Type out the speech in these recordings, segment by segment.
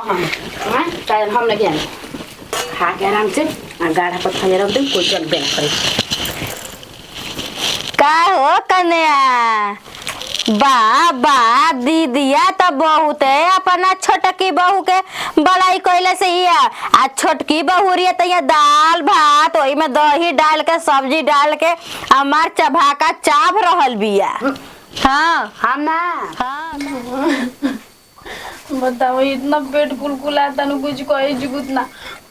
हाँ चाहे हम लगे खा के आराम से गाढ़ा पर खाए रख दे कोई चल बेला करे का हो कन्या बा दीदिया तो बहुत है अपना छोटकी बहू के बड़ाई कैले से ही आ छोटकी बहू रही तो ये दाल भात वही में दही डाल के सब्जी डाल के हमार चभाका चाभ रहल बिया। हाँ हम ना हाँ बताओ इतना पेट कुलकुलाता न कुछ कहे जुगुत ना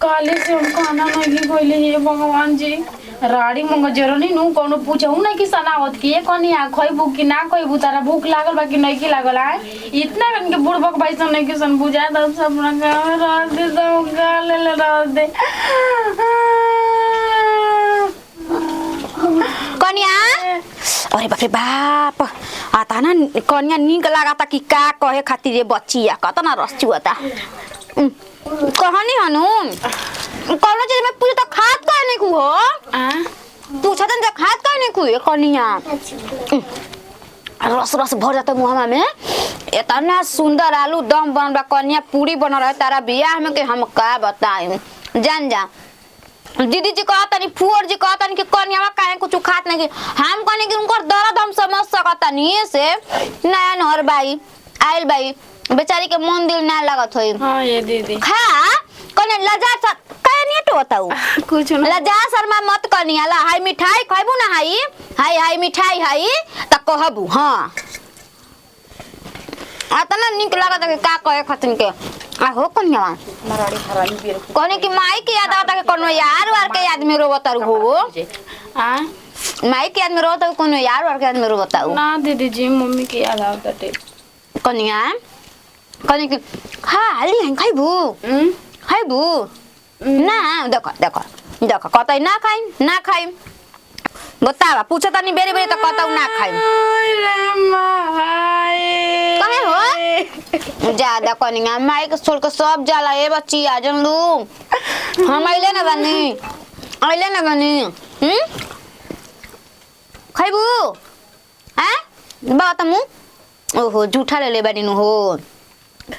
काले से हम खाना नहीं खोले हे भगवान जी राड़ी मंग जरो नहीं नु कोनो पूछऊ ना कि सनावत की कोनी आ खइबू कि ना खइबू तारा भूख लागल बा कि नहीं की लागल है इतना बन के बुड़बक भाई सन नहीं कि सन बुझा द सब ना रात दे दो गाले ले रात दे कन्या अरे बाप रे बाप आता ना कन्या नीक लागता कि का कहे खातिर ये बच्चिया कत ना रस चुआता कहनी हनु कौनो चीज में पूछ तो खात काहे नहीं खू हो पूछा तो खात काहे नहीं खू कन्या रस रस भर जाता मुहां में इतना सुंदर आलू दम बन बा कन्या पूरी बन रहा है तारा बियाह में के हम का बताएं जान जा दीदी जी कहता नहीं फुअर जी कहता नहीं कि कन्या काहे कुछ खात नहीं हम कहने कि उनकर दर्द हम समझ सकता नहीं से नया नहर भाई आइल भाई बेचारी के मन दिल ना लगत होई। हां ये दीदी खा कन्या लजा काहे नहीं तो बताऊ कुछ ना लजा शर्मा मत कन्या ला हाय मिठाई खाइबू ना हाय हाय हाय मिठाई हाय त कहबू हां आता ना निक लागत के का कहे खतन के आ हो कन्या मराड़ी हरानी बेर कहने की माई के याद आता के कोनो यार वार के याद में रोवतर हो आ माई के याद में रोवत कोनो यार वार के याद में रोवताऊ ना दीदी जी मम्मी के याद आवता टे कन्या कहने की हाली खाइबू ना देखो देखो देखो कतई ना खाई बतावा पूछो तनी बेरी बेरी तो कतऊ ना खाई कहे हो ज्यादा कनिया माई के छोड़ के सब जाला ए बच्ची आ जन लू हम आइले ना बनी खाइबू हैं बात मु ओहो झूठा ले बानी नु हो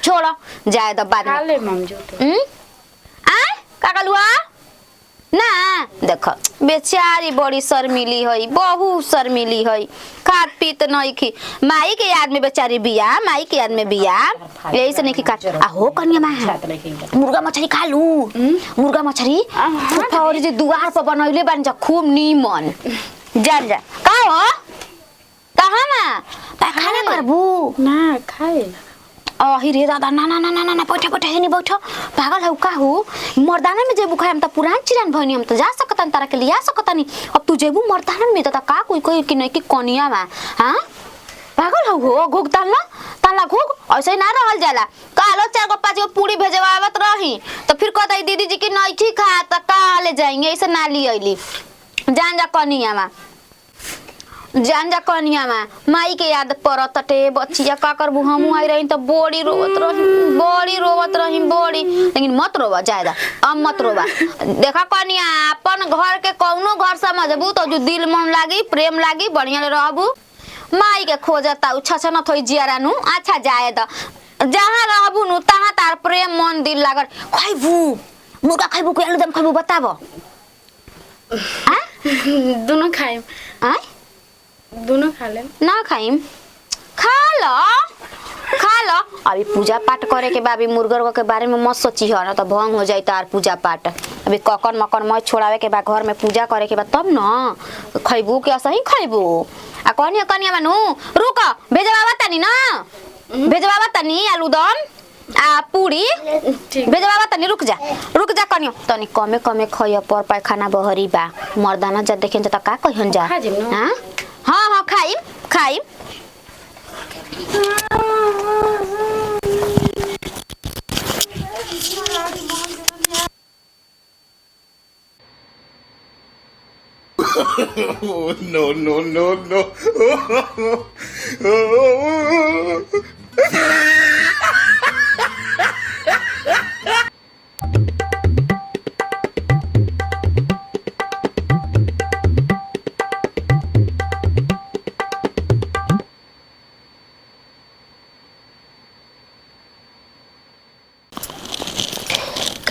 छोड़ो जाए तो बाद खा में ले मम जो तो आ का कलुआ ना देखो बेचारी बड़ी शर्मिली है बहुत शर्मिली है खात पीत नहीं खी माई के याद में बेचारी बिया माई के याद में बिया यही से नहीं खी काट आ हो कन्या मां साथ नहीं मुर्गा मछली खा लू मुर्गा मछली फुफावर जी दुआर पर बनैले बन जा खूब नीमन जान जा का हो कहां ना पैखाना करबू ना खाए अहि रे दादा ना ना ना ना ना बैठा बैठा नहीं बैठो पागल है का हो मर्दाना में जेबू खाए हम त पुरान चिरान भनी हम त जा सकतन तारा के लिया सकतनी अब तू जेबू मर्दाना में त का कोई कोई कि नहीं कि कोनिया में हां पागल हो घोग ताला घोग ऐसे ना रहल जाला कालो 4 5 गो पूरी भेजवावत रही तो फिर कहता दीदी जी की नहीं ठीक खा त का ले जाएंगे ऐसे ना ली आइली जान जा कोनिया में जान जा कनिया में माई के याद पड़त टे बच्चिया का करबू हमू आई रही तो बड़ी रोवत रही बड़ी लेकिन मत रोवा ज्यादा अब मत रोवा देखा कनिया अपन घर के कौनो घर समझबू तो जो दिल मन लागी प्रेम लागी बढ़िया रहबू माई के खोजता छछ न थोई जियारा नु अच्छा जाए द जहां रहबू नु तहां तार प्रेम मन दिल लागल खाइबू मुर्गा खाइबू के आलू दम खाइबू बताबो आ दोनों खाए आ दोनों खा ले ना खाइम खा लो अभी पूजा पाठ करे के बाबी मुर्गर के बारे में मत सोची हो ना तो भंग हो जाई तार पूजा पाठ अभी ककन मकन मत छोड़ावे के बा घर में पूजा करे के बा तब न खइबू के सही खइबू आ कनिया मानू रुक भेजवावा तनी ना भेजवावा तनी आलू दम आ पूरी भेजवावा तनी रुक जा कनियो तनी कमे खइया पर पैखाना बहरी बा मर्दाना जा देखें त का कहन जा हां हां खाइम Oh, no.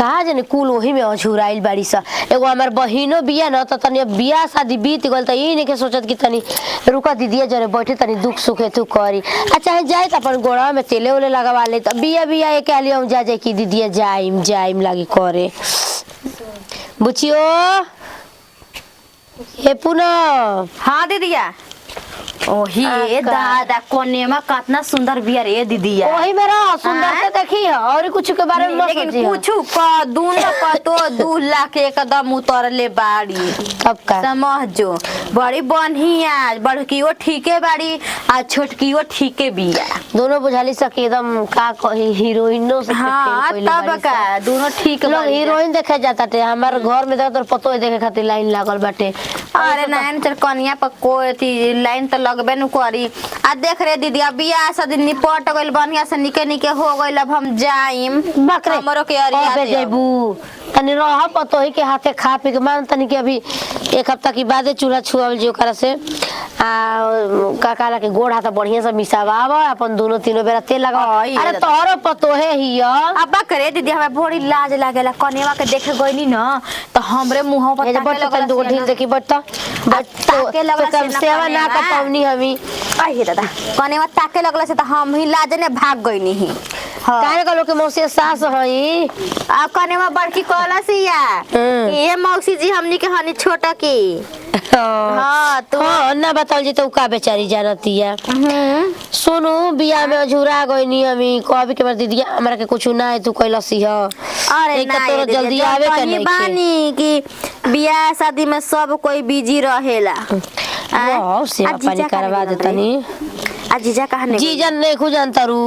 कहा जाने कुल वही में अझुराइल बाड़ी सा। एगो हमार बहिनो बिया न त तनी बिया शादी बीत गल त ई नहीं के सोचत कि तनी रुका दीदी जरे बैठे तनी दुख सुख तू करी आ चाहे जाए त अपन गोड़ा में तेले उले लगवा ले त बिया बिया एक आलिया जा जाए कि दीदी जाइम लागी करे बुचियो हे पुनः। हाँ दीदिया ओही दादा कोनेमा कितना सुंदर बिया रे दीदिया। वही मेरा सुंदर से देखी है और कुछ के बारे में मत लेकिन सोची पूछू का दूना पतो 2 लाख एकदम उतरले बाड़ी तब का समझो बड़ी बढ़िया बड़कियो ठीके बाड़ी आ छोटकियो ठीके बिया दोनों बुझाली सके एकदम का कही हीरोइनो से हाँ तब का दोनों ठीक लोग हीरोइन देखे जाता थे हमारे घर में तो पतो देखे खातिर लाइन लागल बाटे। अरे नैन चल कनिया पर कोई थी लाइन तो लगबे न करी आ देख रे दीदी अब बियाह शादी निपट गइल बढ़िया से निके हो गइल अब हम जाइम बकरे हमरो के अरिया अबे जेबू तनी रह पतो ही के हाथे खा पी के मान तनी के अभी 1 हफ्ता की बादे चूल्हा छुआल जो करे से आ काकाला के गोड़ हाथ बढ़िया से मिसावा अपन दोनों तीनों बेरा तेल लगा। अरे तोहरो पतो है हिया अब करे दीदी हमें बड़ी लाज लागेला कनेवा के देखे गइनी न तो हमरे मुंह पर ताके लगल दो ढील देखी बट ताके लगला तो कम सेवा ना का पावनी हमी आई दादा कनेवा ताके लगला से तो हम ही लाज ने भाग गइनी ही। काहे का लोग के मौसी सास हई आ कनेवा बड़की कलसिया ये मौसी जी हमनी के हनी छोटा की हाँ तो ना बताओ जी तो का बेचारी जानती है। सुनो बिया में अझुरा गइनी हमी कभी के बार दीदी हमरा के कुछ ना है तू कैलसी ह। अरे ना तो जल्दी आवे के नहीं बानी कि बियाह शादी में सब कोई बिजी रहेला। वाह सेवा पानी करवा देतनी आ जीजा कहने जीजा नहीं खु जानता रू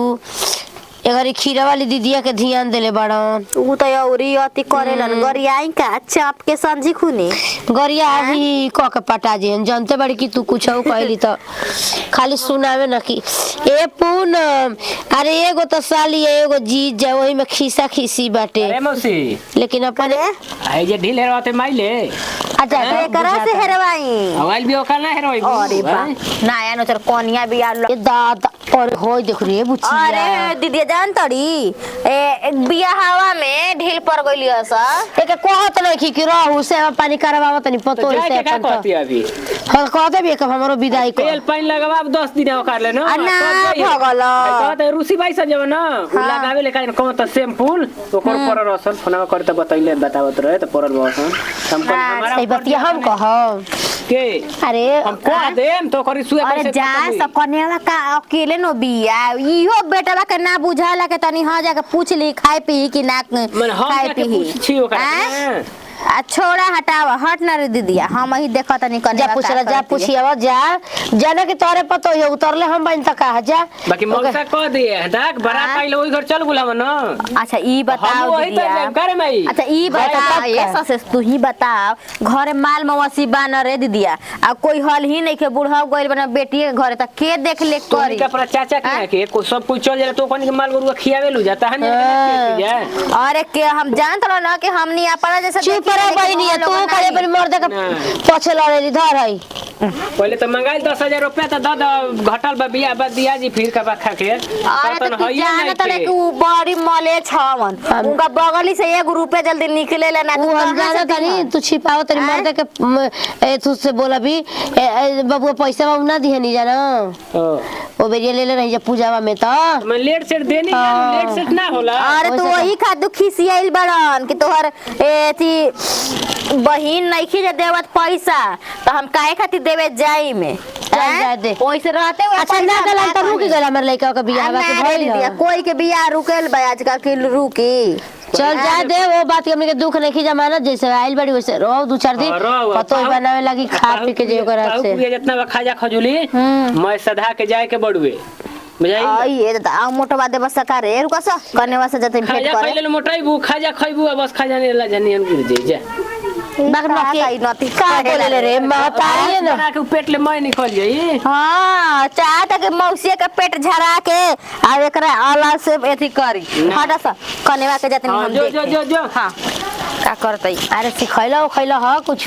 एगरी खीरा वाली दीदिया के ध्यान देले बड़न उ तो औरी अति करेलन गरियाई का चाप के समझी खुनी गरिया अभी क के पटा जेन जानते बड़ी कि तू कुछ कहली त खाली सुनावे न कि ए पुन अरे एगो तो साली एगो जीज जा वही में खीसा खीसी बाटे। अरे मौसी लेकिन अपने आई जे ढील हेरवाते माइले अच्छा एकरा से हेरवाई हवाइल भी ओका ना हेरवाई अरे बा नया नचर कोनिया बिया ए दादा और होय देख रे बुचिया अरे दीदी जान तड़ी ए बिया हवा में ढील पर गइली हस एक कहत नहीं कि रहू से पानी करवाव तनी पतो तो से जाके का अपन कहती अभी हां कहते भी कब हमरो विदाई को तेल पानी लगावा 10 दिन ओकर ले न ना भगल कहते रूसी भाई से जब न लगावे ले काइन कोन त सैंपल ओकर पर रसन फोना करते बतैले बतावत रहे त परल बसन हम कर हमारा सही बतिया हम कहब के अरे हम कह देम तो करी सुए अरे जा सब कन्या का अकेले नो बिया इहो बेटवा के ना बुझाला के तनी हां जाके पूछ ली खाए पी कि ना मन हम खाए जाके पी पूछी ओकर आ छोड़ा हटाव हट ना रे दीदिया हम ही देखत तनी कन्या जा पूछला जा पूछिया जा जाने के तोरे पतो है उतरले हम बन तक आ जा बाकी मौसा कह दिए तक बड़ा पाइले ओई घर चल बुलाव न। अच्छा ई बताओ दीदिया करे मई अच्छा ई बता ये ससे तू ही बताओ घरे माल मवासी बान रे दीदिया आ कोई हल ही नहीं के बुढ़ा गइल बना बेटी के घरे त के देख ले करी का पर चाचा के को सब कुछ चल जाला तो कोन के माल गरुआ खियावे लु जाता है नहीं। अरे के हम जानत रह ना कि हमनी अपना जैसे चुप रह बहिनी तू करे पर मर्द के पछे लड़ेली धर है पहले तो मंगाई 10,000 रुपया तो दादा घटल बा बिया बा दिया जी फिर का बा खा के अरे तो तू जानत रह कि उ बड़ी मले छवन उनका बगली से 1 रुपया जल्दी निकले ला ना तू हम जानत नहीं तू छिपाव तनी मर्द के ए तू से बोला भी बाबू पैसा बाबू ना दिए नहीं जाना ओ बेरिया ले ले रही जा पूजावा में तो मैं लेट सेट देनी लेट सेट ना होला। अरे तो वही खादू खिसियाइल बड़न कि तोहर एथी बहिन नहीं खी देवत पैसा तो हम काहे खातिर देवे जाई में जा दे ओइसे रहते हुए अच्छा ना गला त रुक गला हमर लइका के बियाह बा के भइल कोई के बियाह रुकेल बा आजकल के रुकी चल जा दे वो बात के हमने के दुख नहीं जमाना जैसे आइल बड़ी वैसे रहो 2-4 दिन पतो ही बनावे लगी खा पी के जे ओकरा से जितना खाजा खजूली मैं सधा के जाए के बड़ुए बुझाई आई ये त मोटवा दे बस करे रुका स कनेवा से जते भेट खाजा करे खइले मोटाइबू खाजा खइबू बस खाजा ने ला जनियन गिर जे जा मगन के नती का बोले रे महतारी न बना के पेट ले मैं निकल जाई। हां चाहत के मौसी के पेट झरा के आ एकरा आला से एथी करी हटा स कनेवा के जते हम जो जो जो जो हां का करतई। अरे सिखैला उखैला ह कुछ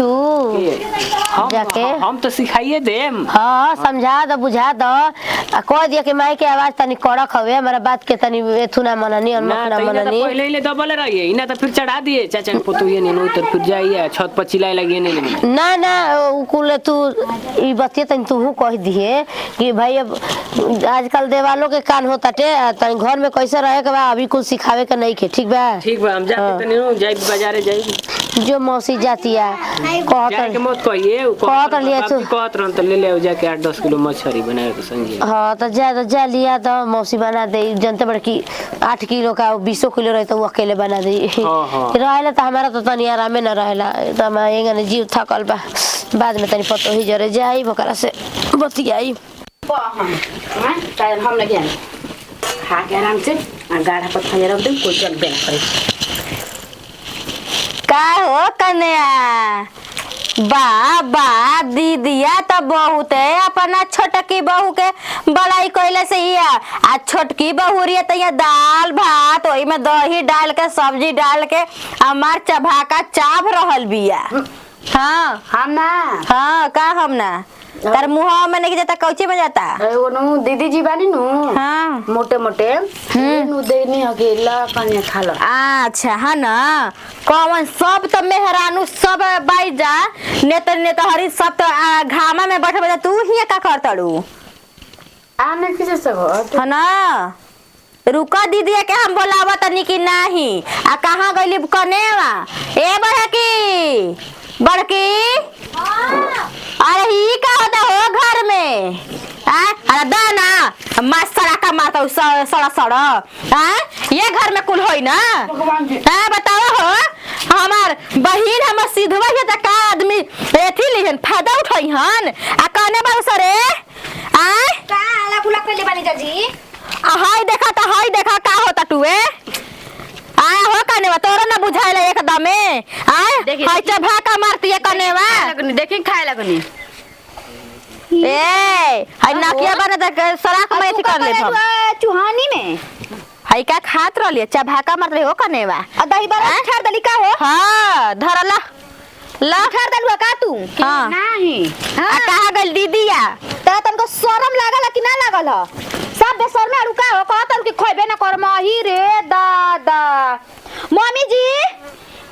जाके हम तो सिखाइए देम। हाँ समझा दो बुझा दो आ कह दिया कि माई के आवाज तनी कड़क हवे हमारा बात के तनी एथु ना मननी ना अनमक ना तो इना तो मननी पहले ही दबल रहिए इना तो फिर चढ़ा दिए चाचा ने पुतु ये नहीं तो फिर जाइए छत पर चिल्लाए लगिए नहीं। ना ना उ कुल तू ई बतिया तनी तू कह दिए कि भाई अब आजकल देवालों के कान होता टे तनी घर में कैसे रहे के बा अभी कुछ सिखावे के नहीं के ठीक बा ठीक बा हम जाते तनी नु जाई बाजारे जाई जो मौसी जाती है जाके कहत मत कहिए उ कहत लिया तू कहत रहन तो ले ले जाके 8-10 किलो मछली बनाए के संगे। हाँ तो जा लिया तो मौसी बना दे जनते बड़ की 8 किलो का 20 किलो रहे तो वो अकेले बना दे रहेला तो हमारा तो तनी आरामे न रहेला तो हम एंगने जीव थकल बा बाद में तनी पतो ही जरे जाई बकरा से बतियाई हम लगे खा के आराम से गाढ़ा पर खा रख दे कोई चल बेना करे का हो कन्या बा दीदिया तो बहुत है अपना छोटकी बहू के बड़ाई कइले से ही आ छोटकी बहुरिया तो ये दाल भात ओही में दही डाल के सब्जी डाल के हमार चभाका चाभ रहल बिया। हाँ हम ना हाँ का हम ना तार मुंह में नहीं जाता कौची में जाता एगो नु दीदी जी बानी नु हाँ मोटे मोटे नु देनी अकेला कन्या खा लो। अच्छा है ना कौन सब तो मेहरानू सब बाई जा नेता हरी सब तो घामा में बैठे बैठे तू ही का करतड़ू आने किसे सब है ना रुका दीदी के हम बोलावा तनी कि नहीं आ कहाँ गइली कनेवा ए बड़की अरे ही का होता हो घर में अरे दाना मसरा का मारता सड़ा ये घर में कुल होई ना बताओ हो हमार बहिन हमर सिधवा है त का आदमी एथी लिहन फायदा उठाई हन आ कने बाल सरे का आला फुला कइले बानी जाजी हाय देखा का होता टुए आया हो कनेवा तोरा ना बुझाइला एकदम में हाय चभा का मारती है कनेवा देखी खाए लगनी ए हाय नाकिया बने त सराख में एथी कर ले हम चुहानी में हाय का खात रहलिए चभाका मार रहे हो कनेवा आ दही बड़ा छाड़ दली का हो हां धरला ला छाड़ दलवा का तू हां नहीं आ कहां गल दीदिया त तनको शरम लागल कि ना लागल ह सब बेसर में अड़ुका हो कहतन कि खोइबे ना कर मही रे दादा मम्मी जी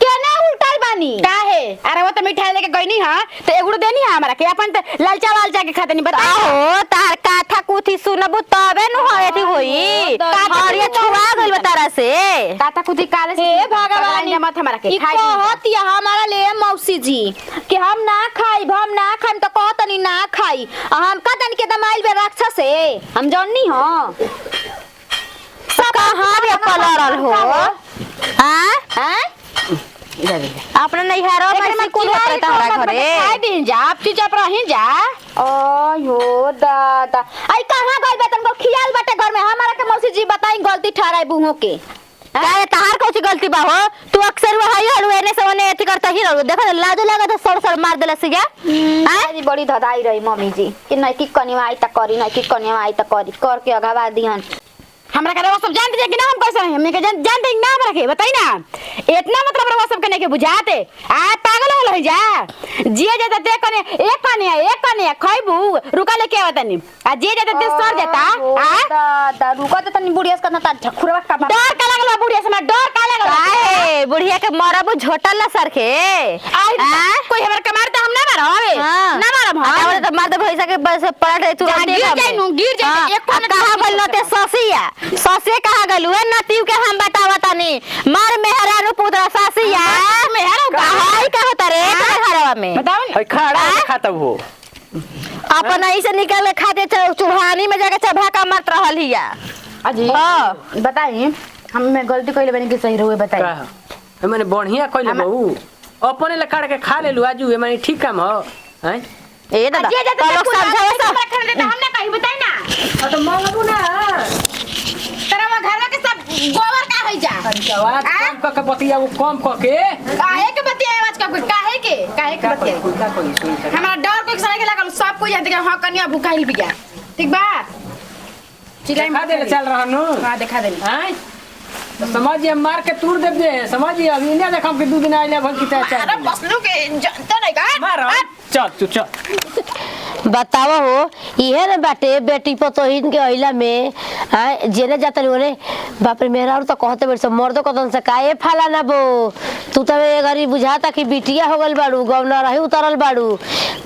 केना उल्टाल बानी काहे अरे वो तो मिठाई लेके गईनी हां तो एगुड़ो देनी है हमरा के अपन लालचा वालचा के खाते नहीं बता हो तार काथा कुथी सुनबु तबे न होएती होई हरिया छुआ गइल तारा से काता कुती काले से हे भगवान मत हमरा के खाई कहत या हमारा ले मौसी जी कि हम ना खाई तो कहतनी ना खाई हम का तन के दमाइल बे राक्षस है हम जाननी हो सब कहां रे पलरल हो हां अपने नहीं हारो में कुल होता हमारा घरे खाई दिन जा आप चुपचाप रही जा ओयो दादा आई कहां गइल बे तनको खियाल बाटे घर में हमारा के मौसी जी बताई गलती ठहराई बुहो के अरे तहार कौची गलती बा हो तू अक्सर वो हई हड़ू एने से ओने एती करता ही रहू देखो लाजो लगा तो सड़ मार देला सिया हां बड़ी धदाई रही मम्मी जी कि नहीं कि कनिवा आई त करी नहीं कि कनिवा आई त करी कर के अगावा दिहन हमरा का वो सब जानते हैं कि ना हम कैसे हैं हमने के जानते हैं ना हमरा के बताई ना इतना मतलब वो सब के बुझाते आ पागल हो लही जा जिए जाता ते कने एक कने खइबू रुका लेके आवतनी आ जिए जाता ते सर जाता आ दादा रुका त तनी बुढ़िया से करना त खुरवा का डर का लगला बुढ़िया से डर का लगला काहे बुढ़िया के मरबू झोटल ना सर के कोई हमरा के मारता हम ना मारब ना मारब हम तो मार दे भैसा के बस पलट तू गिर जाई एक कोने कहां बोल ते ससिया ससे कहां गलु है नतीव के हम बतावतानी मार मेहरारू पुत्र ससिया मेहरारू कहाई का होता रे घरवा में बताओ भाई खड़ा खाता हो अपन ऐसे निकल के खाते चूल्हानी में जाके चबा का मत रहल हिया अजी बताई हम मैं गलती कइले बनी कि सही रहुए बताई का मैंने बढ़िया कइले बहू अपने ले काट के खा लेलु आजू ए माने ठीक काम हो हैं ए दादा जे जाते लोग समझावे सब हमरा खाने देता हमने कहीं बताई ना तो मांगबू ना तेरा घर में के सब गोबर का होई जा आवाज कम क के बतिया वो कम क के काहे के बतिया आवाज का काहे के बतिया का कोई सुन सके हमारा डर को सने के लागल सब कोई जानते कि हां कन्या भूखाइल बिया ठीक बा चिल्लाई खा दे चल रहा नु हां दिखा दे हैं समझिए मार के तूर देब जे समझिए अभी नहीं देखम कि 2 दिन आइले भल की चाचा अरे बसलू के जानता नहीं का मारो चल तू चल बतावा हो इहे ना बाटे बेटी पतोहिन के अइला में जेने जाता ओने बाप रे मेरा और तो कहते बेर से मर्दो कदन से काहे फाला ना बो तू तो ए घरी बुझाता कि बिटिया हो गल बाड़ू गवना रही उतरल बाड़ू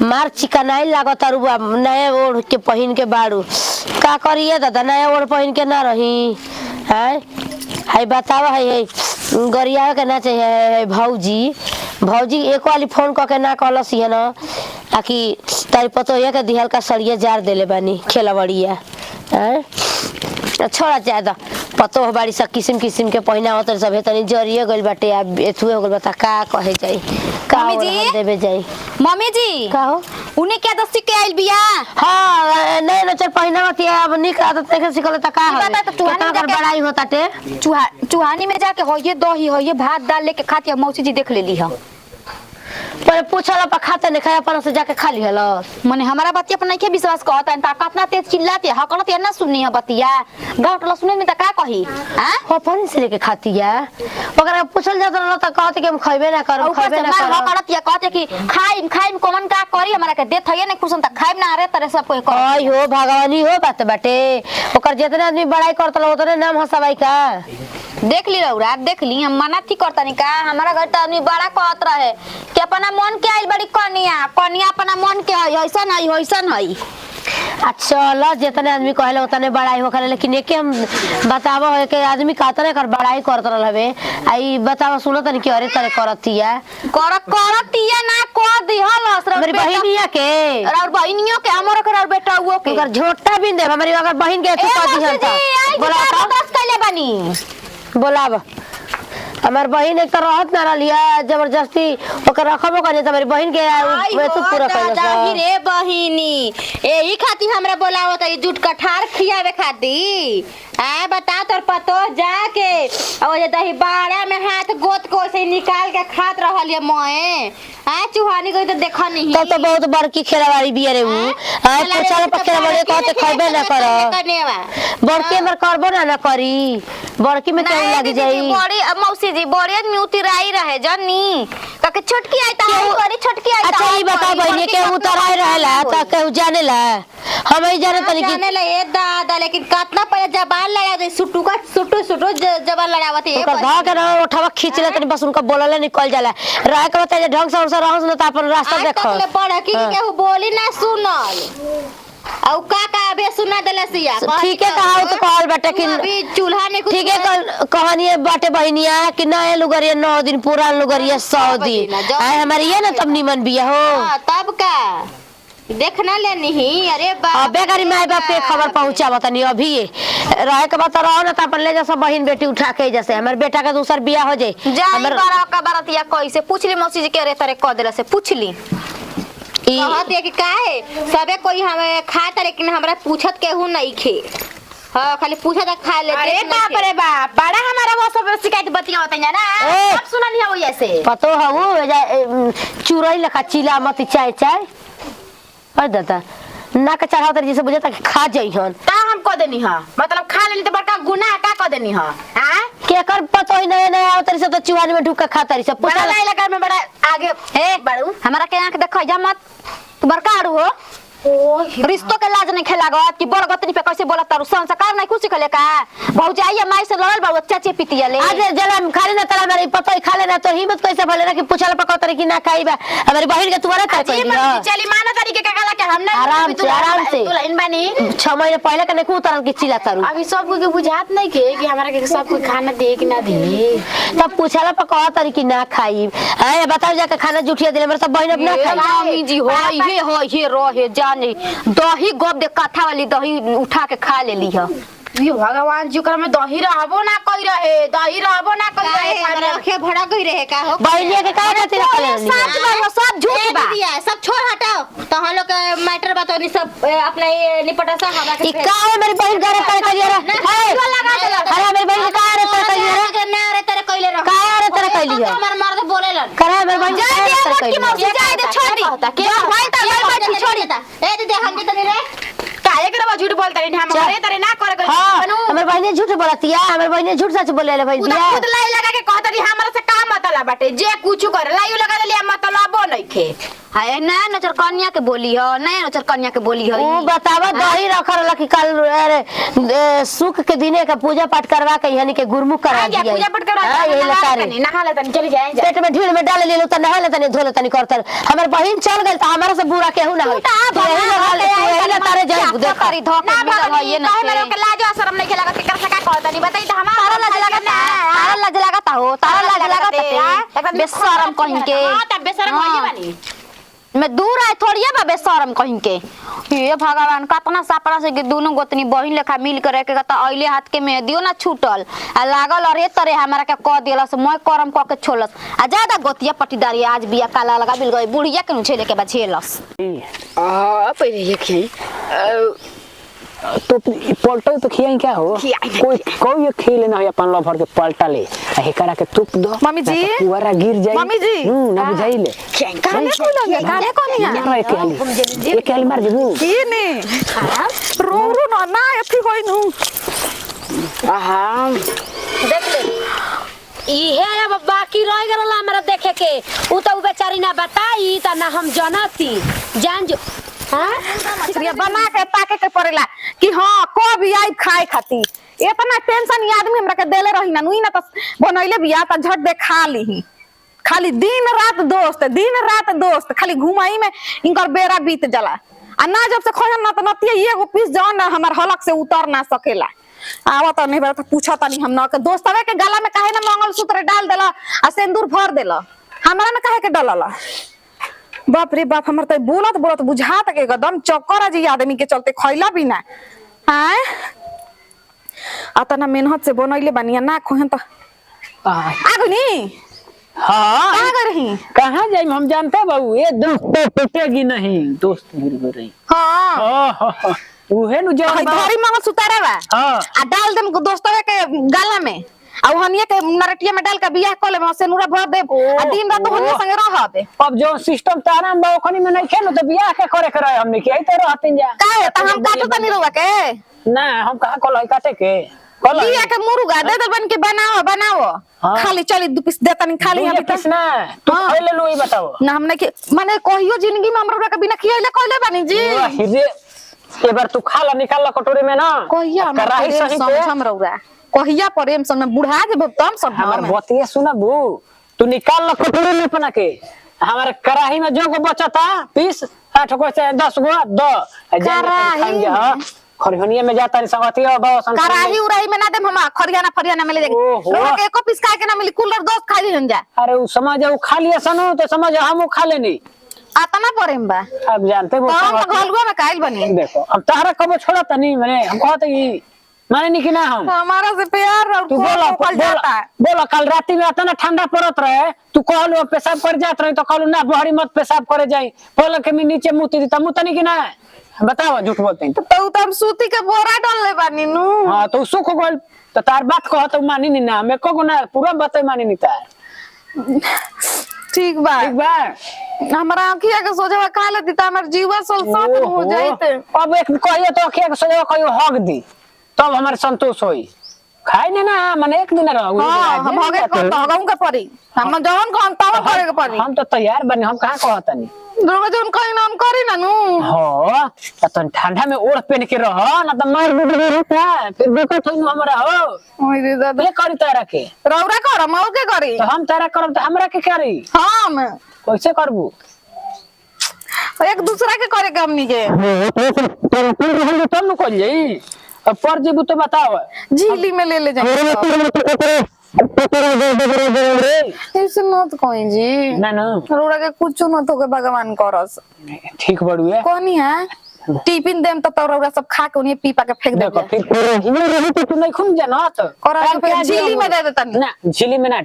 मार चिकनाई लागत तारू नया ओढ़ के पहिन के बाड़ू का करिए दादा नया ओढ़ पहिन के ना रही हैं हाय बतावा है गरिया के ना चाहिए भौजी भौजी एक वाली फोन करके ना कहलस है ना आकि तारी पतोहिया के दिहल का सड़िया जार देले बानी खेलवड़िया हैं छोड़ा ज्यादा पतो हो बाड़ी सब किस्म किस्म के पहिना होत सब है तनी जरिए गइल बाटे अब एथुए हो गइल बता का कहे जाई का देबे जाई मम्मी जी का हो उन्हें क्या दस के आइल बिया हां नहीं न चल पहिना होती है अब निक आदत नहीं सिखल त का हो बता तो चुहानी कर बड़ाई होता टे चुहानी में जाके हो ये दही हो ये भात डाल लेके खाती मौसी जी देख लेली है पर पूछला पर खाते नहीं खाया अपन से जाके खा लिहल मने हमारा बतिया पर नहीं के विश्वास कहता है कितना तेज चिल्लाती है कहत ना सुननी है बतिया गांव टोला सुने में त का कही हां अपन से लेके खाती है ओकरा पूछल जात रहल त कहत कि हम खइबे ना करब खइबे ना करब कहत या कहत कि खाइम कोमन का करी हमरा के देत है नहीं कुछ त खाइम ना रे तरे सब कोई आई हो भगवानी हो बात बाटे ओकर जितने आदमी बड़ाई करतल उतने नाम हंसाबाई का देख ली रउरा देख ली हम मना थी करता नहीं का हमारा घर तो आदमी बड़ा कहत रहे कि अपना मन के आइल बड़ी कनिया अपना मन के ऐसा नहीं अच्छा ल जितने आदमी कहले उतने बड़ाई हो करे लेकिन एके हम बतावा है के आदमी कातरे कर बड़ाई करत रहल हवे आई बतावा सुनो तनी कि अरे तरे करतिया ना कर दिहल मेरी बहिनिया के और बहिनियों के हमरो के और बेटा वो के ओकर झोटा बिन दे हमारी अगर बहिन के तू कह दिहल त बोला दस कैले बनी बोलाब हमार बहिन एक तो रहत ना रहिया जबरदस्ती ओकर रखबो करे त हमारी बहिन के तू पूरा कइलस रे बहिनी एही खातिर हमरा बोलावत है जुट कठार खियावे खातिर बता तोर पतो जाके और ये दही बाड़ा में हाथ गोत को से निकाल के खात रहल है मोए चुहानी को तो देखा नहीं तब तो बहुत बड़की खेलवाड़ी बिया रे उ पूछला पर खेलवाड़ी कहते खइबे ना कर बड़की हमर करबो ना करी बड़की में केहू लग जाई बड़ी मौसी जी बड़ी आदमी उतराई रहे जन्नी काके छोटकी आई ता बड़ी छोटकी आई अच्छा ई बता बहिनी के उतराई रहेला त केहू जानेला हम ही जाने तनी कि जाने ले ए दादा लेकिन कतना पहले जबान लड़ा दे सुटू जबान लड़ावत है ओकर धा के ना उठावा खींच ले तनी बस उनका बोलले निकल जाला रह के बता ढंग से रहस न त अपन रास्ता देखो तकले बड़ा की केहू बोली ना सुनल औ का बे सुना देले सिया ठीक है कहाऊ तो कहल बाटे कि अभी चूल्हा में कुछ ठीक है कहानी बाटे बहिनिया कि नए लुगरिया 9 दिन पूरा लुगरिया 100 दिन आए हमारी ये ना तब निमन बिया हो हां तब का देखना ले नहीं अरे बाप अबे गाड़ी माई बाप के खबर पहुंचा बतानी अभी रहे के बात रहो ना त अपन ले जा सब बहिन बेटी उठा के जैसे हमर बेटा का दूसर बियाह हो जाए हमर बड़ा का बरतिया कैसे पूछली मौसी जी के रे तरे क देला से पूछली कहत है कि काहे सबे कोई हमें खाता लेकिन हमरा पूछत केहू नहीं खे हां खाली पूछत खा ले अरे बाप रे बाप बड़ा हमारा वो सब शिकायत बतिया होता है ना सब सुना लिया वो ऐसे पतो हो चुरई लखा चिला मत चाय अरे दादा ना के चढ़ाव तरी जैसे बुझे तक खा जइहन ता हम क देनी हां मतलब खा लेनी तो बड़का गुनाह का क देनी हां हां के कर पतो ही नहीं आव तरी से तो चुवानी में ढुक के खा तरी से बड़ा इलाका में बड़ा आगे ए बड़ू हमरा के आंख देखै जा मत तू बड़का आड़ू हो रिश्तों के लाज नहीं खेलागत कि बड़ गतनी पे कैसे बोलत तारू संस्कार नहीं कुछ सिखले का भौजाई माई से लड़ल बा चाची पितिया ले आज जला खाली ना तला मेरी पतो ही खा लेना तो हिम्मत कैसे भले ना कि पूछल पका तरी कि ना खाईबा हमारी बहिन के तुम्हारा तय कर दिया चली मानो तरीके का काला के हमने आराम से दुल्हन बनी 6 महीने पहले के नहीं उतरल की चिल्ला तारू अभी सब को बुझात नहीं के कि हमरा के सब को खाना दे कि ना दे तब पूछला पका तरी कि ना खाई ए बताओ जाके खाना जुठिया दिले मेरे सब बहिन अपना खाई मम्मी जी हो ये रहे जाने दही गोब दे कथा वाली दही उठा के खा ले ली है ये भगवान जी कर में दही रहबो ना कई रहे दही रहबो ना कई रहे हमरा के भड़ा गई रहे का हो बहिनिया के का खातिर खले सच बा सब झूठ बा सब छोड़ हटाओ तो हम लोग का मैटर बताओ सब अपना ये निपटा सा हमरा के का है मेरी बहन करे कर करिए रे अरे मेरी बहन का रे कर करिए रे ना रे तेरे कइले रह का रे तेरे कइली है हमर मर्द बोलेलन करे मेरी बहन जा दे की मौसी जाए दे छोड़ दी के भाई ता भाई छोड़ी ए दे हम के तनी रे काहे के झूठ बोलता रही हम करे तरे ना करे हां हमर बहन बहनी झूठ बोलती है, हमर बहनी झूठ सच बोले ले भाई खुद बिया। खुद लाई लगा के कहत रही हमरा से का मतलब बाटे जे कुछ करे लाई लगा ले मतलबो नइखे। हाय नया नजर कन्या के बोली हो, नया नजर कन्या के बोली हो। ऊ बतावा दही रखल ला कि कल अरे सुख के दिने का पूजा पाठ करवा के यानी के गुरमुख करा क्या दिया। पूजा पाठ करा यही लगा रे नहा ले तनी चली जाए पेट में ढील में डाल ले त नहा ले तनी धो ले तनी करतर। हमर बहिन चल गेल त हमरा से बुरा केहू ना होई। तू यही लगा ले, तू यही ले तारे जाए देख करी धोके ना मिलल है ये भाभी न काहे मेरे के लाज शर्म नहीं खेला के कर सका कहत नहीं बताई त हमारा तारा लाज लगता है, तारा लाज लगता हो, तारा लाज लगता है बेशरम कहीं के। हां त बेशरम होई बानी मैं दूर आए थोड़ी है बेशरम कहीं के। हे भगवान कतना सापड़ा से कि दोनों गोतनी बहिन लेखा मिल कर के त अइले हाथ के मेहदियो ना छूटल आ लागल अरे तरे हमरा के कह देलस मैं करम क के छोलस आ ज्यादा गोतिया पटीदारी आज बिया काला लगा बिल गई बुढ़िया के छेले के बझेलस। पहिले ये खी तो पलटो तो खियाई क्या हो कोई कोई ये खेले ना अपन लभर के पलटा ले हेकरा के तुप दो मम्मी जी पुअरा गिर जाई मम्मी जी ना बुझाइले काने को लगे काने को नहीं यार एक हाली मार देबू की ने रो रो ना ना एथी कोई नु आहा देख ले इहे अब बाकी रह गेल हमरा देखे के। ऊ त ऊ बेचारी ना बताई त ना हम जनती जान जो। हां बना के ताके के पड़ेला कि हां को भी आई खाए खाती इतना टेंशन ये आदमी हमरा के देले रही ना नुई ना त बनैले बिया त झट दे खा लीही खाली दिन रात दोस्त खाली घुमाई में इनकर बेरा बीत जाला आ ना जब से खोजन ना त नतिया एगो पीस जौन ना हमर हलक से उतर ना सकेला। आवत नहीं बा त पूछत नहीं हम ना के दोस्तवे के गला में काहे ना मंगलसूत्र डाल देला आ सिंदूर भर देला हमरा में काहे के डलला। बाप रे बाप हमर त बोलत बोलत बुझात के एकदम चक्कर आ जी आदमी के चलते खइला बिना हैं अतना मेहनत से बनैले बनिया ना खोहन त आगनी हां कहां गए रही कहां जाई हम जानते बाबू ये दोस्त तो टूटेगी नहीं दोस्त गिर रही हां उहे नु जान भारी मंगल सुतारे बा हां आ डाल देम दोस्तवे के गला में आ हनिया के नरटिया में डाल के बियाह कर ले से नूरा भर दे आ दिन रात हनिया संगे रहबे। अब जो सिस्टम तारा में ओखनी में नहीं खेलो तो बियाह के करे करे हमनी के तो रहतिन जा काहे त हम काटो तनी रोवा के ना हम कहां कोलाई काटे के कोलाई बियाह के मुर्गा दे दे बन के बनाओ हाँ। खाली चली 2 पीस दे तनी खाली हम किस ना तू हाँ। खइले लो ई बताओ ना हमने के माने कहियो जिंदगी में हमरा के बिना खियाइले कहले बानी जी हिजे एक बार तू खा ला निकाल ला कटोरी में ना कहिया हमरा कराही सही पे समझ रौरा कहिया प्रेम संग बुढ़ा के तम सब हमर बतिया सुना बू तू निकाल ला कटोरी में अपना के हमारे कराही में जो को बचता पीस 8 को से 10 गो दो कराही खरहनिया में जाता नहीं संगति हो बाबा कराही उराही में ना दे हम खरियाना में ले ओहो। जाके के एको पीस खाए के ना मिली कूलर दोस्त खा ली जा अरे वो समझ वो खा लिया सनो तो समझ हम खा लेनी आतना प्रेम बा अब जानते वो हम घलुआ में काइल बनी देखो अब तारा कब छोड़ा तनी मैंने हम कहते कि माने नहीं कि ना हम हमारा से प्यार और तू बोला जाता है बोला कल राती में इतना ठंडा पड़त रहे तू कहलो पेशाब कर जात रहे तो कहलो ना बहरी मत पेशाब करे जाई बोल के मैं नीचे मुती दी त मुतनी कि ना बताओ झूठ बोलते हैं तो हम सूती के बोरा डाल ले बानी नु हां तो सुख गल तो तार बात कह तो मानी नहीं ना मैं को ना पूरा बात मानी नहीं तार ठीक बा हमरा आंखिया के सोझा खा लेती त हमर जीवा सलसत हो जाइत अब एक कहियो तो आंखिया के सोझा कहियो हक दी तब हमारे संतोष होई खाई ने ना माने एक दिन रहो हां हम हगे को हगम के पड़ी हम जवन को हम ताव करे के पड़ी हम तो तैयार बने हम कहां कहतनी दुर्गा जवन कहीं नाम करी ना नु हां त ठंडा में ओढ़ पहन के रह ना त मार रुका फिर बेको थई हमरा हो ओइ रे दादा ये करी तारा के रौरा कर मौ के करी तो हम तारा करब त हमरा के करी हम कैसे करबू एक दूसरा के करे के हमनी के तोरा फिर रहल तब न कर जाई अब पर जीबू तो बताओ झीली में ले जाए ऐसे मत कोई जी ना ना रौरा के कुछ न तो के भगवान करस ठीक बड़ुए कोनी है टिफिन देम तो रौरा सब खा के उन्हें पीपा के फेंक देखो दे फिर हिमे रही तो तू नहीं खुम जाना तो करा के झीली में दे देता ना झीली में ना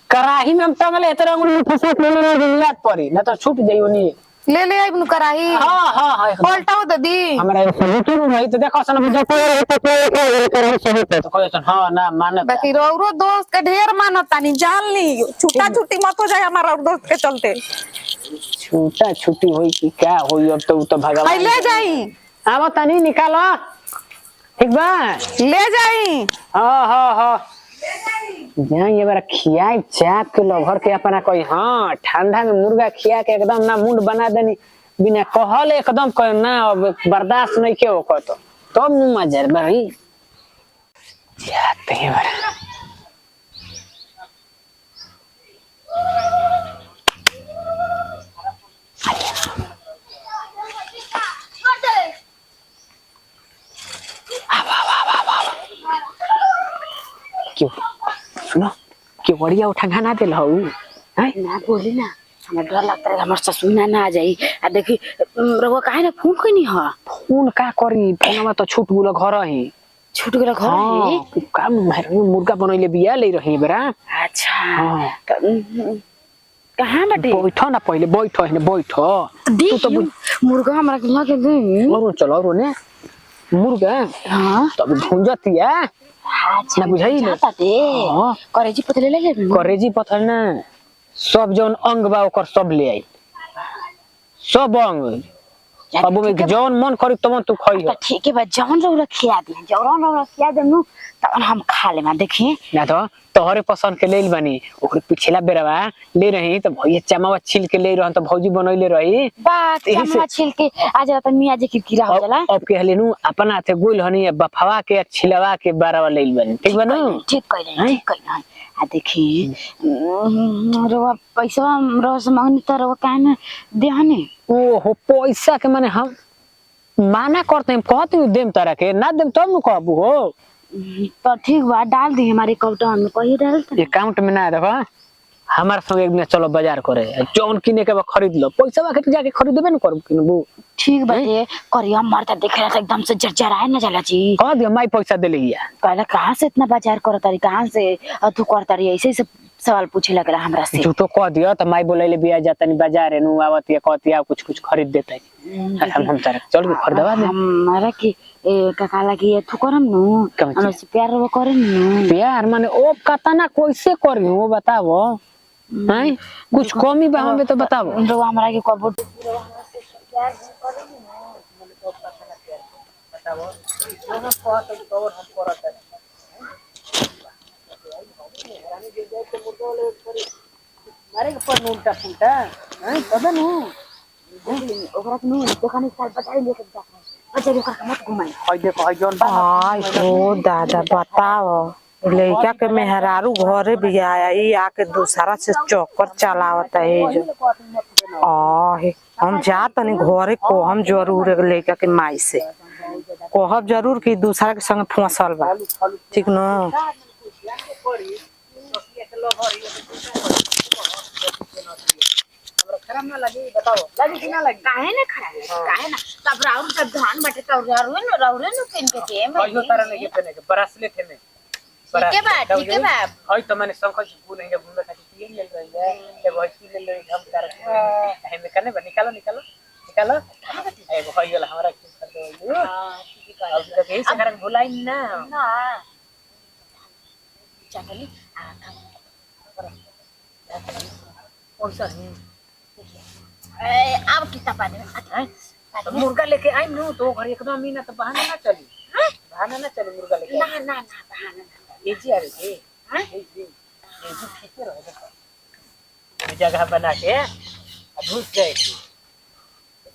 कराही में हम टंगले तेरा अंगुली फंसा ले याद पड़ी ना तो छूट जाई ओनी ले आई बनु कराही हां हां हां पलटाओ दीदी हमरा सही तो नहीं तो देखो सन मुझे तो सही तो कोई सन हां ना माने बाकी रौरो दोस्त के ढेर मानता नहीं जान ली छुट्टा छुट्टी मत हो जाए हमारा दोस्त के चलते छूटा छुट्टी होई कि क्या होई अब तो भगवान ले जाई आवा तनी निकालो ठीक बा ले जाई। हाँ हाँ हाँ जहाँ ये बार खियाई चाप के लभर के अपना कोई हाँ ठंडा में मुर्गा खिया के एकदम ना मुंड बना देनी बिना कहल एकदम कह ना अब बर्दाश्त नहीं के होकर तो तब नु मजा भाई जाते हैं बार क्यों सुनो क्यों बढ़िया उठा खाना दिल हूँ ना बोली ना, हमरा डर लगता है हमर ससुर ना आ जाई। आ देखी रउआ काहे ना फोन कइनी ह? फोन का करी फोनमा तो छूट गुलो घर ही छूट गेल घर हाँ है। काम मुर्गा बनैले बिया ले रही बेरा अच्छा हाँ कहाँ बाटे? बैठो ना पहले बैठो है बैठो तू तो मुर्गा हमरा के लगे दे। और चलो और ने मुर्गा हां तब भुंजती है ना बुझाई ले बाटे हां करेजी पतले ले ले। करेजी पत्थर ना सब जौन अंग बा ओकर सब ले आई सब अंग अब में जौन मन करी तमन तू खाई तो ठीक है बा, जौन रउआ खिया दी, जौन रउआ खिया दे नु तब हम खा लेमा। देखी ना तो तोहरे पसंद के लेल बनी ओकर पिछला बेरवा ले रही तो भैया चमावा छिल के ले रहन तो भौजी बनैले रही बात चमड़ा छिल के आज रात मियाँ जी किरकिरा हो जाला। अब के हले नु अपन हाथे गोल हनी बफवा के छिलवा के बारवा ले बनी ठीक बा नु ठीक कइले। आ देखी रउआ पैसा रउआ से मांगनी त रउआ काहे ना देहने? ओहो पैसा के माने हम माना करते हैं कहते हैं देम तारा के ना देम तब नु कहबू हो तो ठीक बा, डाल दी हमारे अकाउंट में। कहिए डाल त अकाउंट में ना देखो हमार संग एक दिन चलो बाजार करे जौन किने के बा खरीद लो पैसा बा के जाके खरीदबे न करब किनबू ठीक बाटे। करिया मरता देखे रहा एकदम से जरजराए ना जाला जी। कह दिया माई पैसा दे लिया कहला कहाँ से इतना बाजार करता रही, कहाँ से तू करता रही, ऐसे सब सवाल पूछे लगला हमरा से। झूठो कह दियो त माई बोलैले बिया जातनी बाजार है नु आवत या कहती आ कुछ कुछ खरीद देतै हम तारा चल के खरीदवा दे हमरा की काकाला की तू करम नु हमरा से प्यार वो करे नु। प्यार माने ओ कतना कैसे करी हो बताओ हैं कुछ कमी बा हमें तो बताओ जो हमरा के कबो मारे के पर उल्टा फुल्टा हैं तब नु ओकरा के नु दुकान से बजाई लेके जा बजाई ओकरा मत घुमाई। हई देखो हई जोन बा आई हो दादा बताओ लड़का के मेहरारू घरे भी आया ई आके दूसरा से चौकर चलावता है जो आहे हम जा तनी घरे को हम जरूर लड़का के माई से कहब जरूर कि दूसरा के संग फंसल बा ठीक न खराब ना लगी बताओ लगी कि ना लगी काहे ना खराब काहे ना तब राउर जब धान बाटे तब राउर न पेन के थे हई तारा लेके पहने के ब्रेसलेट है में ठीक है बा हई तो मैंने संखो गुण है घूमने खातिर तीन ले रही है एगो हई ले ले हम कर है में करने निकालो निकालो निकालो एगो हई वाला हमरा के कर दो हां ठीक है अब यही से करन भुलाई ना ना चली पैसा है अब कितना पानी में अच्छा तो मुर्गा लेके आई नु तो घर एकदम मीना तो बहाना ना चली बहाना ना चली मुर्गा लेके ना ना ना बहाना ना ये जी आ रही है हां ये जी ठीक है रहो जगह बना के घुस जाएगी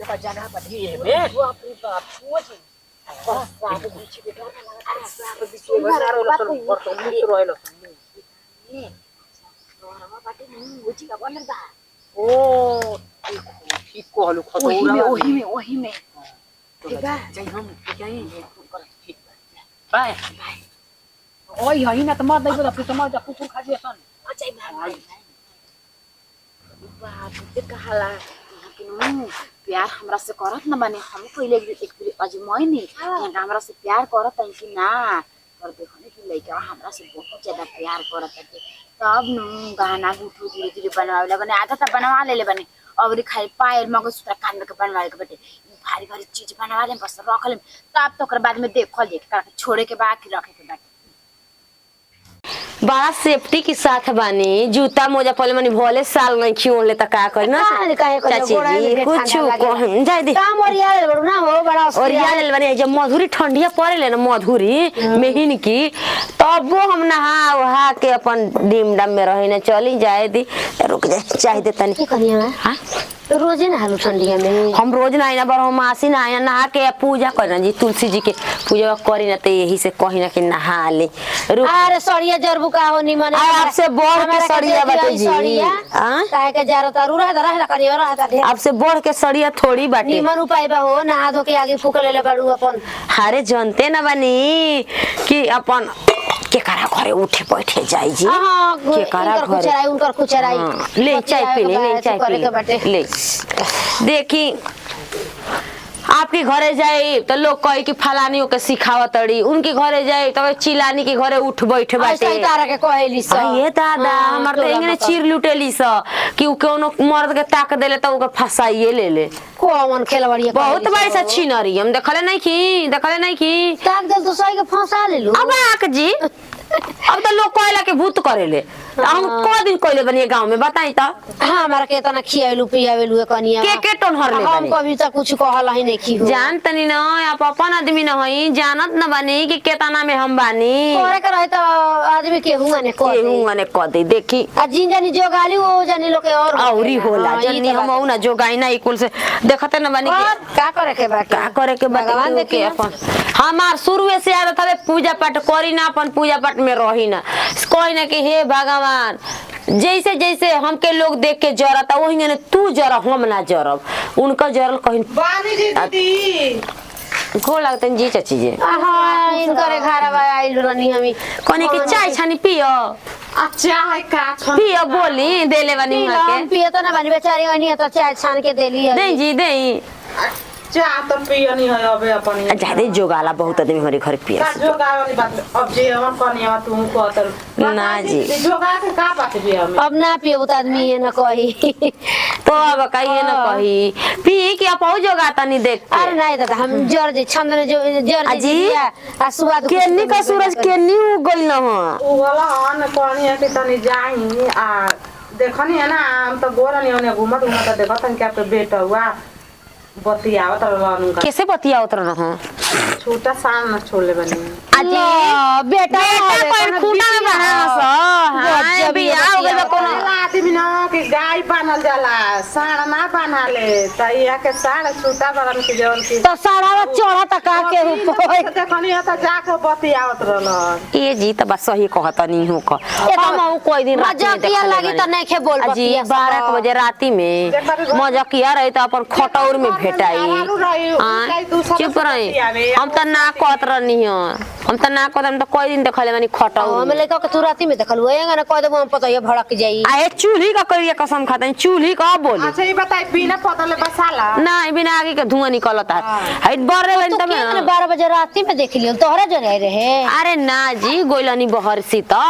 देखो जगह बनी है बे बाप रे बाप वो जी साथ बीच के साथ बीच में बना रहो तो पर तो मुत रहो ये हमारा पार्टी नहीं वो जी का बनल बा। ओ ठीक को हलु वही में ठीक है जय हम जाई ठीक बाय बाय ओई हई ना त मत दैबो त फिर त मत कुकुर खा दिएसन अच्छा भाई बात ते कहला कि प्यार हमरा से करत ना माने हम पहले एक अजमाई नहीं हमरा से प्यार करत है कि ना और देखो ने कि लइका हमरा से बहुत ज्यादा प्यार करत है तब नु गाना गुठू धीरे धीरे बनवावे लगने आधा त बनवा ले बने और खाली पायल मंगलसूत्र कान में के बनवावे के बेटे भारी भारी चीज बनवा ले बस रख ले तब तो ओकर बाद में देखल जे छोड़े के बाद रखे के बाटे बड़ा सेफ्टी के साथ बानी जूता मोजा पहले मनी भोले साल नहीं खियोन ले त का करी ना चाची जी कुछ कहम जाय दे काम ओरिया ले बड़ू ना हो बड़ा और यार बनी जब मधुरी ठंडिया पड़े ले ना मधुरी मेहिन की तब वो हम नहा वहा के अपन डीम डम में रहे ना चली जाए दी रुक जा चाह दे तनी कनिया हां रोजे ना हालू ठंडिया में हम रोज ना आइना बार हम आसी ना आइना नहा के पूजा करना जी तुलसी जी के पूजा करी ना तो यही से कही ना कि नहा ले अरे सड़िया जरबू का हो नी माने आपसे बढ़ के सड़िया बाटे जी हां काहे के जरूरत रह कनिया रहता ढेर आपसे बढ़ के सड़िया थोड़ी बाटे निमन उपाय बा हो नहा धो के आगे फूक ले बड़ू अपन अरे जानते ना बनी कि अपन के करा घरे उठे बैठे जाई जी हां के करा इनकर घरे कुचराई उनकर कुचराई ले चाय पी ले चाय पी ले देखी आपके घरे जाए तो लोग कहे कि फलानी के सिखावत तड़ी उनके घरे जाए तो चिलानी के घरे उठ बैठे बाटे ऐसा तारा के कहली स ये दादा हमर तो इंगने चीर लुटेली स कि उ कोनो मर्द के ताक देले त ओके फसाइए ले ले कोमन खेलवड़िया बहुत बड़ी सा छिनरी हम देखले नहीं की ताक दे तो सही के फंसा ले लू अब आक जी अब तो लोग कहला के भूत करेले हम को दिन कहले बनिए गांव में बताई त हां हमरा के तना खियावेलू पियावेलू कनिया के टोन हर ले हम कभी त कुछ कहल ही नहीं की हो जान तनी न आप अपन आदमी न हई जानत न बानी कि केतना में हम बानी करे के रहे त आदमी के हुआ ने कह केहू ने कह दे देखी आ जिन जानी जो गाली वो जानी लोग के और औरी होला जन्नी हम औ ना जो गाइना इकुल से देखते न बानी कि का करे के बा का करे के भगवान बात के देखी अपन हमार शुरू से आदत हवे पूजा पाठ करी ना अपन पूजा पाठ में रही ना कोई ना कि हे भगवान जैसे जैसे हमके लोग देख के जरता वही ने तू जरा हम ना जरब उनका जरल कहीं बानी जी दीदी को लगते जी चाची जी हां इनकर घर बा आइल रनी हमी कोने की चाय छानी पियो अच्छा है का पियो बोली देले बनी हम पिए तो ना बनी बेचारी ओनी त चाय छान के देली है नहीं जी नहीं चाह तो पियो नहीं है अबे अपन ज्यादा जोगाला बहुत आदमी हमारे घर पिया का जोगा वाली बात अब जे हम कनिया तू कहतर ना जी जोगा के का बात भी हम अब ना पिए तो आदमी ये ना कही तो अब कहिए ना कही पी के आप जोगाता नहीं देख अरे नहीं दादा हम जर जे छंद ने जो जर अजी आ सुवाद केनी का सूरज केनी उगल न हो उ वाला अन कनिया के तनी जाई आ देखनी है ना हम तो गोरनी ओने घूमत देखत कि आपके बेटा हुआ बतियावत रहलन उनका कैसे बतिया उतर रहा छोटा सान न छोले बनी अजी बेटा कोई खूना में बना हां बियाह हो गइल कोनो आदमी न कि गाय बानल जाला साड़ ना बानाले तैया के साड़ छोटा बरन के जवन की तो सारा चढ़ा तका के ऊपर देखनी त जाके बतियावत रहलन ये जी त बस सही कहत नहीं हो क हम कोई दिन रात में मजाकिया लगी त नहीं खे बोल अजी 12 बजे राती में मजाकिया रही त अपन खटौर में भेटाई चुप रही हम त ना कहत रहनी हो हम त ना कहत हम त कोई दिन देखले मानी खटौर हम लेका के तू राती में देखल होएगा ना कह देबो हम पता ये भड़क जाई आए चूल्ही का करिए कसम खाते चूल्ही का बोली अच्छा ये बताई बिना पतले बसाला ना बिना आगे के धुआं निकलता है हाइट बढ़ रहे तो तब के 12 बजे राती में देख लियो तोहरा जगह रहे अरे ना जी गोइलानी बहर सी त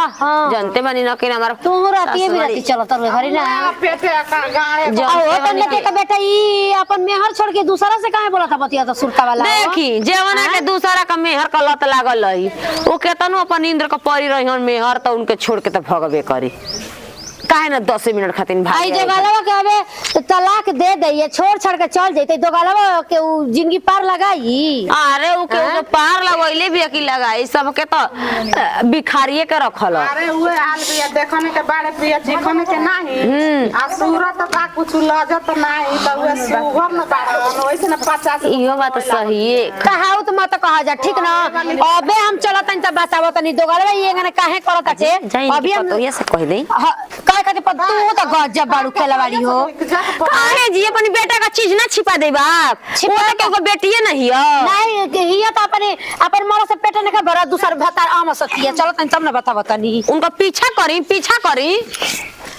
जानते बानी ना कि हमारा तू राती भी राती चलत रहे घरी ना पेटे का गाड़े ओ तन्ने के बेटा ई अपन मेहर छोड़ के दूसरा से काहे बोला था बतिया तो सुरता वाला देखी जेवना के दूसरा का मेहर का लत लागल रही वो केतनो अपन इंद्र का परी रही हन मेहर त उनके छोड़ के त भगबे करी काहे ना 10 मिनट खातिर भाग आई जो गालवा के हवे तलाक दे दइए छोड़ छाड़ के चल जइते दो गालवा के उ जिंदगी पार लगाई अरे उ के पार लगइले भी की लगाई सब के त बिखारिए के रखल अरे उहे हाल बिया देखने के बारे पिया चिखने के नाही आ सूरत का कुछ लजत नाही त उहे सुगर न बाड़न वैसे न 50 इहो बात सही है कहावत मत कहा जा ठीक ना अबे हम चलत त बतावत नहीं दो गालवा ये गने काहे करत छे अभी हम तो ये से कह दे काहे कहते तू तो गजब बाड़ू खेलवाड़ी हो अरे जी अपन बेटा का चीज ना छिपा दे बाप वो तो के बेटिए नहीं है नहीं हिया तो अपने अपन मोला से पेट ने का भरा दूसर भतार आम सतिया चलो तन तब ना बतावत नहीं उनका पीछा करी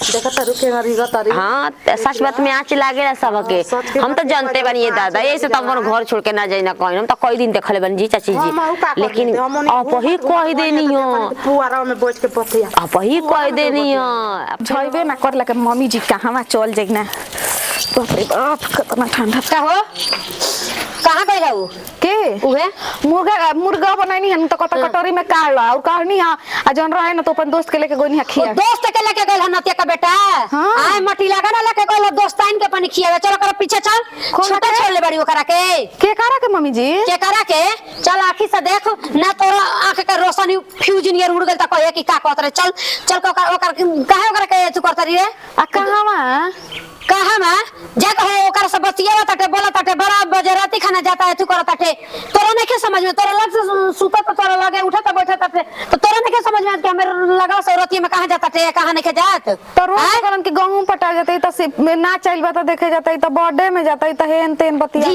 देखा तारू के हरीगा तारी हाँ सच बात में आँच लागे ना सबके हम तो जानते बनी दादा ऐसे तो अपन घर छोड़ के ना जाई ना कहीं हम तो कई दिन देखले बनी जी चाची जी लेकिन आप ही कह देनी हो पुआरा में बैठ के पतिया आप ही कह देनी हो झइबे ना करला के मम्मी जी कहवा चल जाई ना बाप रे बाप कितना ठंडा का हो कहां गई है वो के उहे मुर्गा बनानी है तो कटोरी में काट ला और कहनी है आ जन रहे ना तो अपन दोस्त के लेके गोनी है ओ खिया दोस्त के लेके गइल नतिया का बेटा हाँ। आए मटी लगा ना लेके गइल दोस्ताइन के पानी खियावे चलो कर पीछे चल छोटा छोड़ ले बड़ी ओकरा के करा के मम्मी जी के करा के चल आखी से देख ना तोरा आंख के रोशनी फ्यूज नियर उड़ गेल त कहे कि का कहत रे चल चल के ओकर काहे ओकरा के तू करत रे आ कहवा कहा में जा कहो ओकर से बतियावा ताटे बोला ताटे बड़ा बजे राती खाना जाता है तू करत ताटे तोरा नहीं के समझ में तोरा लग से सुता तो तोरा लगे उठा तो बैठा ताटे तो तोरा नहीं के समझ में कि हमें लगा से रतिया में कहां जाता टे कहां नहीं के जात तो रोज करन के गहूं पटा जाते त से ना चल बता देखे जाते त बर्थडे में जाते त हेन तेन बतिया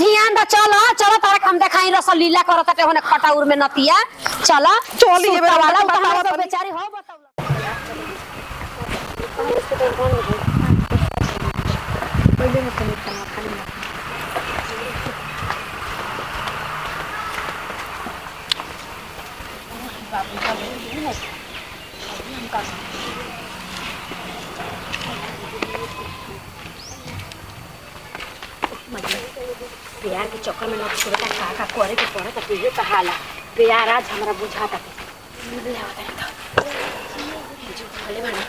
ध्यान द चलो चलो तारे हम देखाई रसलीला करत ताटे होने खटाउर में नतिया चलो चली ये बेरा वाला बताओ तो बेचारी हो बताओ प्यार के चक्कर में न छोड़ता का करे के पड़े त तुझे कहाला प्यार आज हमरा बुझाता ले आवता है जो भले बना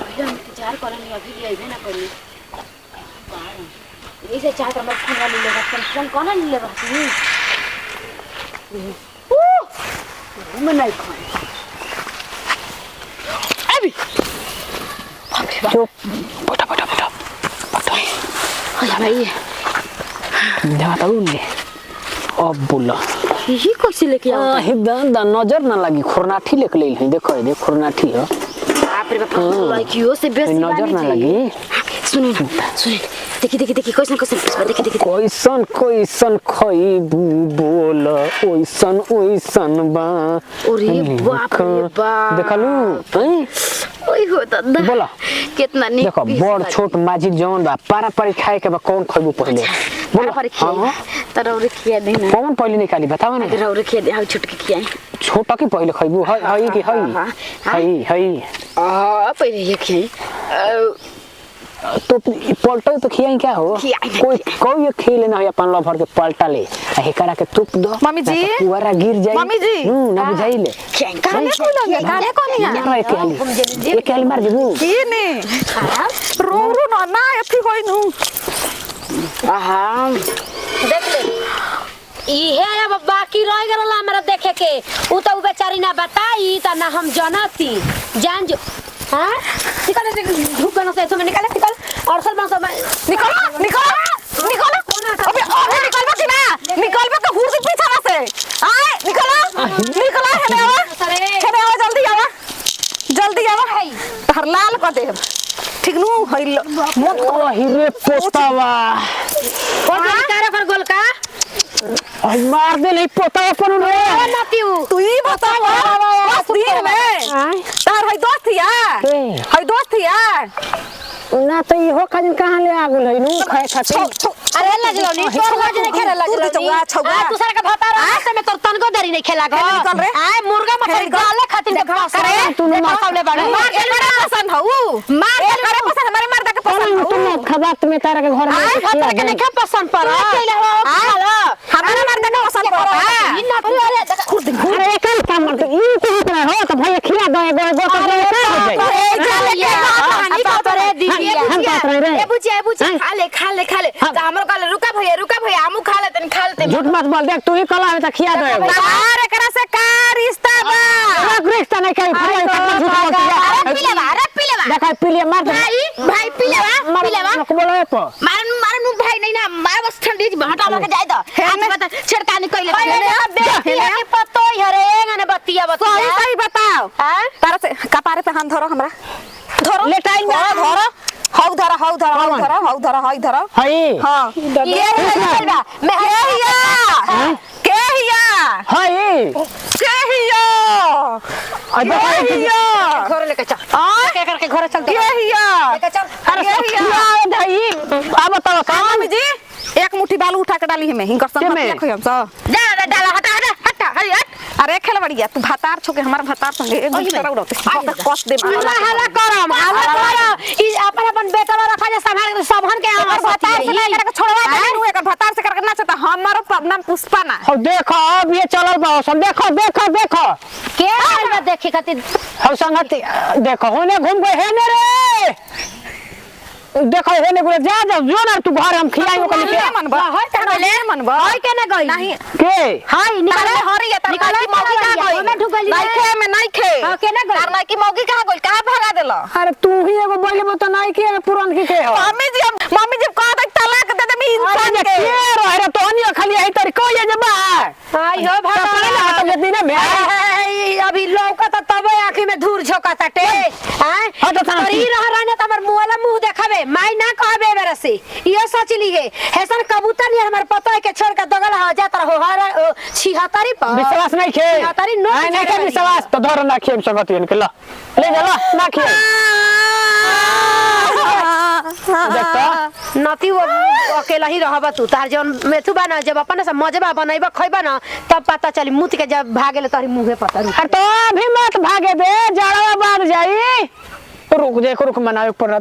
अभी हम इंतजार करनी अभी भी आइबे ना करी ऐसे चाहत हम फोन वाली लेगा फोन कोना ले लेगा मैं नहीं खाए अभी चुप बटा बटा बटा बटा भाई जाता उन्हें अब बोला यही कैसे लेके आओ दा नजर ना लगी खुरनाठी लेके ले देखो ये खुरनाठी है बाप रे बाप लाइकियो से बेसी नजर ना लगी सुने देखी कैसन कैसन देखी कैसन कैसन खई बोल ओइसन बा अरे बाप रे बाप देखलू हैं ओए हो दादा बोला कितना नीक देखो बड़ छोट माझी जौन बा पारा पारी खाए के बा कौन खइबू पहले बोला पर खिया तर और खिया देना कौन पहले निकाली बताओ ना अगर और खिया दे हां छोट के खिया छोटा की पहले खइबू हई कि हई पहले ये खिया तो पलटो तो खियाई क्या हो कोई ये खेले ना अपन लभर के पलटा ले हेकरा के तुप दो मम्मी जी पुआरा गिर जाई मम्मी जी ना बुझाइले काने को लगे काने को नहीं ना एक खाली मार देबू की ने रो ना एथी कोई नु आहा देख ले इहे अब बाकी रह गेल हमरा देखे के उ तो बेचारी ना बताई त ना हम जानती जान जो हां निकल धूप बना से तुम्हें निकल और सब सब निकल अबे अबे निकलबा कि ना निकलबा के हुर से पीछा से आए निकल हेले आवा जल्दी आवा तहर लाल क दे ठीक नु हइल मत हिरे पोतावा कौन करे पर गोल का आई मार दे ले पोतावा पर रे नतीउ तू ही बतावा बस दिन में तार हई दोस्त हिया ना तो इहो खाजिन कहां ले आगुल है नु खाए खातिर अरे लगलो नी तोर लाज नहीं खेले लगलो आ तू सारा का भाता रास्ते में तोर तनको दरी नहीं खेला गो आ मुर्गा मछली गाले खातिर के पास रे तू मार सामने बाड़े मार के बड़ा पसंद हऊ मार के करे पसंद हमारे मर्दा के पसंद तुम खबात में तारा के घर में भाता के नहीं पसंद पर हेलो हमारे मर्दा के पसंद पड़ा अरे कल काम मत ई तो इतना हो तो भैया खिला दो एगो खा ले हमरो कहले रुका भैया हमू खा लेते झूठ मत बोल देख तू ही कल आवे त खिया दो अरे एकरा से का रिश्ता बा रिश्ता नहीं करी भैया झूठ बोल देखा पीले मार दे भाई पीलेवा बोलो तो मारन भाई नहीं ना मार बस ठंडी हटा लगे जाय द हम बता छेड़खानी कइले देख पतो हरे गने बतिया सही बताओ तारा से कपारे पे हाथ धरो हमरा धरो लेटाई धरो हौ धरो हई हां ये बा मैं के हिया हई घर लेके चल के करके घर चल के हिया लेके चल अरे दही अब बताओ का मम्मी जी एक मुट्ठी बालू उठा के डाली है मैं हिंकर संग मत खइम सब डाला हटा हरी हट अरे खेल बढ़िया तू भातार छोके हमार भातार संगे एक दूसरा उड़ाते कस दे हाला करम ई अपन बेटा रखा जे संभाल के सबहन के हमार भातार से ना एकरा के छोड़वा दे नु एकर भातार से करके नाचता हमारो नाम पुष्पा ना हो देखो अब ये चलल बा सब देखो देखो देखो के आइल बा देखे खातिर हम संगति देखो होने घूम गए है ने रे देखो होने गुले जा जा जो ना तू घर हम खियाई ओकनी के मनबा है कहना ले मनबा हाय के ना गई नहीं के हाय निकाले हरी है निकाले की मौगी कहां गई मैं ढुक गई नहीं खे में नहीं खे हां के ना गई तार की मौगी कहां गई कहां भागा देला अरे तू ही एगो बोले मत नहीं के पुरान की के हो मम्मी जब कहा तक तलाक दे दे इंसान अरे के के रह रे तो नहीं खाली आई तरी को ये जबा हाय हो तो ये दिन में अभी लौका तो तबे आंखी में धूर झोंका टे हैं हाँ तो थाना तोरी रह रहने त हमर मुंह वाला मुंह देखाबे माई ना कहबे मेरे से यो सोच ली है हैसन कबूतर नहीं हमर पता है के छोड़ के दगल हो जात रहो हर छिहत्तरी पर विश्वास नहीं खे छिहत्तरी नो नहीं के विश्वास तो धर ना खेम संगति इनके ला ले जा ला ना खे देखता नती वो अकेला ही रहबा तू तार जौन मेथु बना जब अपन से मजबा बनैबा खइबा ना तब पता चली मुत के जब भागेले तोरी मुंहे पता रुक अरे तो अभी मत भागे दे जाड़ा बाद जाई रुक जे रुक मनावे पर